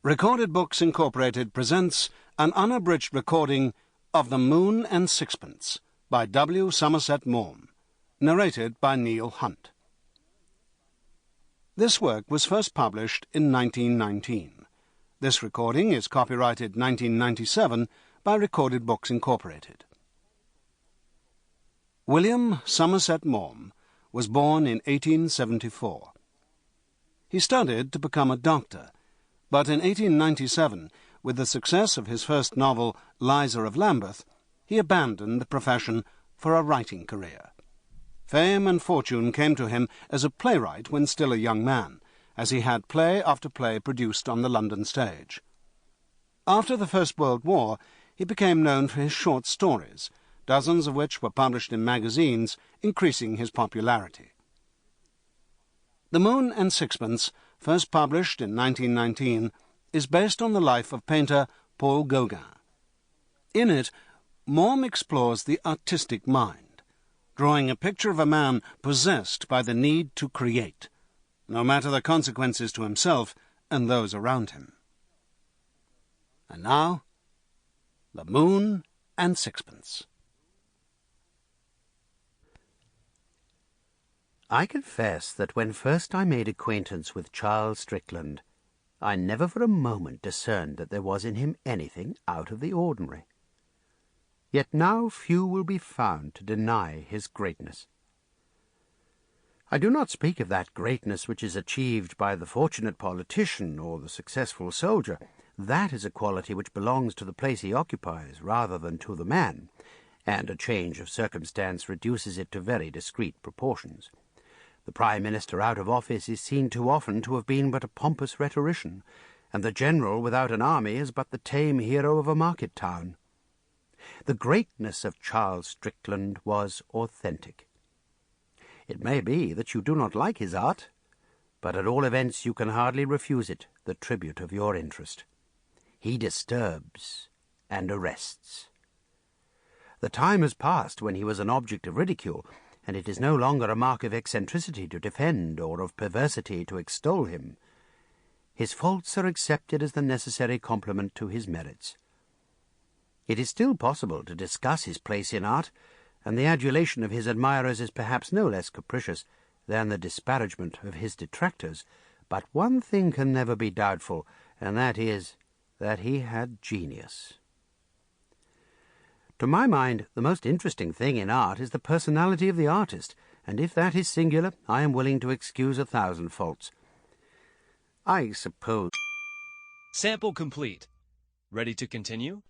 Recorded Books Incorporated presents an unabridged recording of The Moon and Sixpence by W. Somerset Maugham, narrated by Neil Hunt. This work was first published in 1919. This recording is copyrighted 1997 by Recorded Books Incorporated. William Somerset Maugham was born in 1874. He studied to become a doctor, but in 1897, with the success of his first novel, Liza of Lambeth, he abandoned the profession for a writing career. Fame and fortune came to him as a playwright when still a young man, as he had play after play produced on the London stage. After the First World War, he became known for his short stories, dozens of which were published in magazines, increasing his popularity. The Moon and Sixpence, first published in 1919, is based on the life of painter Paul Gauguin. In it, Maugham explores the artistic mind, drawing a picture of a man possessed by the need to create, no matter the consequences to himself and those around him. And now, The Moon and Sixpence. I confess that when first I made acquaintance with Charles Strickland, I never for a moment discerned that there was in him anything out of the ordinary. Yet now few will be found to deny his greatness. I do not speak of that greatness which is achieved by the fortunate politician or the successful soldier. That is a quality which belongs to the place he occupies rather than to the man, and a change of circumstance reduces it to very discreet proportions. The Prime Minister out of office is seen too often to have been but a pompous rhetorician, and the general without an army is but the tame hero of a market town. The greatness of Charles Strickland was authentic. It may be that you do not like his art, but at all events you can hardly refuse it the tribute of your interest. He disturbs and arrests. The time has passed when he was an object of ridicule, and it is no longer a mark of eccentricity to defend or of perversity to extol him. His faults are accepted as the necessary complement to his merits. It is still possible to discuss his place in art, and the adulation of his admirers is perhaps no less capricious than the disparagement of his detractors, but one thing can never be doubtful, and that is that he had genius. To my mind, the most interesting thing in art is the personality of the artist, and if that is singular, I am willing to excuse 1,000 faults. I suppose... Sample complete. Ready to continue?